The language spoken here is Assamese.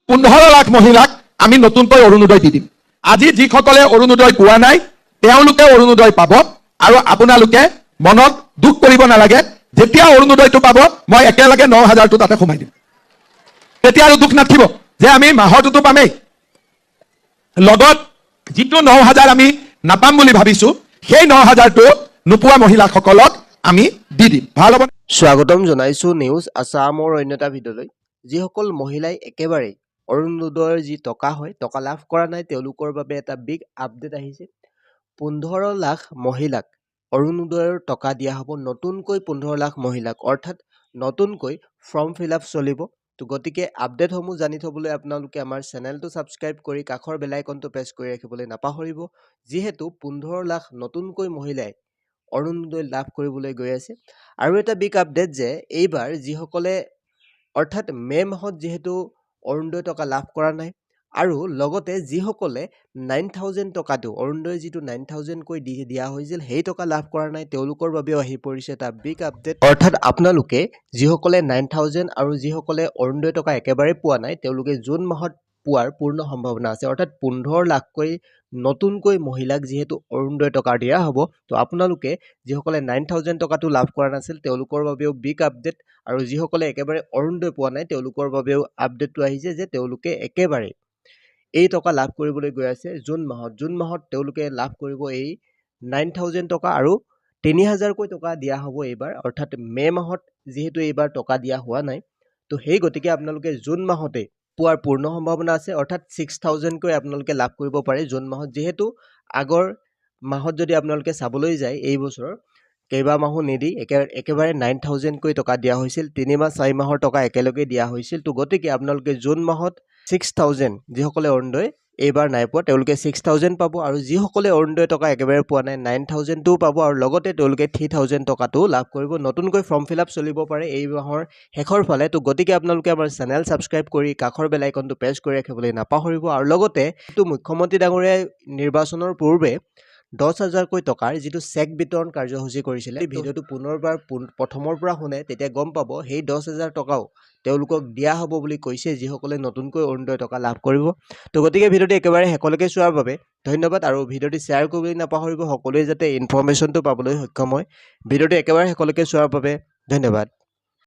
15 লাখ মহিলাক আমি নতুনকৈ অৰুণোদয় দি দিম। আজি যিসকলে অৰুণোদয় পোৱা নাই তেওঁলোকে অৰুণোদয় পাব আৰু আপোনালোকে মনত দুখ কৰিব নালাগে। যেতিয়া অৰুণোদয়টো পাব মই একেলগে 9,000টো তাতে সোমাই দিম। তেতিয়া আৰু দুখ নাথিব যে আমি মাহৰটোতো পামেই, লগত যিটো 9,000 আমি নাপাম বুলি ভাবিছো সেই 9,000টো নোপোৱা মহিলাসকলক আমি দি দিম। ভাল হ'ব। স্বাগতম জনাইছো নিউজ আছামৰ অন্য এটা ভিডিঅ'লৈ। যিসকল মহিলাই একেবাৰে অৰুণোদয়ৰ যি টকা হয় টকা লাভ কৰা নাই তেওঁলোকৰ বাবে এটা বিগ আপডেট আহিছে। 15 লাখ মহিলাক অৰুণোদয়ৰ টকা দিয়া হ'ব। নতুনকৈ 15 লাখ মহিলাক, অৰ্থাৎ নতুনকৈ ফৰ্ম ফিল আপ চলিব। তো গতিকে আপডেটসমূহ জানি থবলৈ আপোনালোকে আমাৰ চেনেলটো ছাবস্ক্ৰাইব কৰি কাষৰ বেল আইকনটো প্ৰেছ কৰি ৰাখিবলৈ নাপাহৰিব, যিহেতু 15 লাখ নতুনকৈ মহিলাই অৰুণোদয় লাভ কৰিবলৈ গৈ আছে। আৰু এটা বিগ আপডেট যে এইবাৰ যিসকলে অৰ্থাৎ মে' মাহত যিহেতু অৰুণোদয় টকা লাভ কৰা নাই আৰু লগতে যিসকলে 9,000 টকাটো অৰুণোদয় যিটো 9,000 কৈ দিয়া হৈছিল সেই টকা লাভ কৰা নাই তেওঁলোকৰ বাবেও আহি পৰিছে এটা বিগ আপডেট। অৰ্থাৎ আপোনালোকে যিসকলে 9,000 আৰু যিসকলে অৰুণোদয় টকা একেবাৰে পোৱা নাই তেওঁলোকে জুন মাহত পোৱাৰ পূৰ্ণ সম্ভাৱনা আছে। অৰ্থাৎ 15 লাখকৈ নতুনকৈ মহিলাক যিহেতু অৰুণোদয় টকা দিয়া হ'ব, তো আপোনালোকে যিসকলে 9,000 টকাটো লাভ কৰা নাছিল তেওঁলোকৰ বাবেও বিগ আপডেট, আৰু যিসকলে একেবাৰে অৰুণোদয় পোৱা নাই তেওঁলোকৰ বাবেও আপডেটটো আহিছে যে তেওঁলোকে একেবাৰে এই টকা লাভ কৰিবলৈ গৈ আছে জুন মাহত তেওঁলোকে লাভ কৰিব এই 9,000 টকা আৰু 3,000কৈ টকা দিয়া হ'ব এইবাৰ। অৰ্থাৎ মে' মাহত যিহেতু এইবাৰ টকা দিয়া হোৱা নাই, তো সেই গতিকে আপোনালোকে জুন মাহতে পোৱাৰ পূৰ্ণ সম্ভাৱনা আছে। অৰ্থাৎ 6,000কৈ আপোনালোকে লাভ কৰিব পাৰে জুন মাহত, যিহেতু আগৰ মাহত যদি আপোনালোকে চাবলৈ যায় এই বছৰ কেইবা মাহো নিদি একেবাৰে 9,000কৈ টকা দিয়া হৈছিল, 3 মাহ 4 মাহৰ টকা একেলগে দিয়া হৈছিল। তো গতিকে আপোনালোকে জুন মাহত 6,000 যিসকলে অৰুণোদয় এইবাৰ নাই পোৱা তেওঁলোকে 6,000 পাব, আৰু যিসকলে অৰুণোদয় টকা একেবাৰে পোৱা নাই 9,000টোও পাব, আৰু লগতে তেওঁলোকে 3,000 টকাটোও লাভ কৰিব। নতুনকৈ ফৰ্ম ফিল আপ চলিব পাৰে এই মাহৰ শেষৰ ফালে। তো গতিকে আপোনালোকে আমাৰ চেনেল ছাবস্ক্ৰাইব কৰি কাষৰ বেল আইকনটো প্ৰেছ কৰি ৰাখিবলৈ নাপাহৰিব। আৰু লগতে মুখ্যমন্ত্ৰী ডাঙৰীয়াই নিৰ্বাচনৰ পূৰ্বে 10,000কৈ টকাৰ যিটো চেক বিতৰণ কাৰ্যসূচী কৰিছিলে, ভিডিঅ'টো পুনৰবাৰ প্ৰথমৰ পৰা শুনে তেতিয়া গম পাব সেই 10,000 টকাও তেওঁলোকক দিয়া হ'ব বুলি কৈছে যিসকলে নতুনকৈ অৰুণোদয় টকা লাভ কৰিব। তো গতিকে ভিডিঅ'টি একেবাৰে শেষলৈকে চোৱাৰ বাবে ধন্যবাদ, আৰু ভিডিঅ'টি শ্বেয়াৰ কৰিবলৈ নাপাহৰিব সকলোৱে যাতে ইনফৰ্মেশ্যনটো পাবলৈ সক্ষম হয়। ভিডিঅ'টি একেবাৰে শেষলৈকে চোৱাৰ বাবে ধন্যবাদ।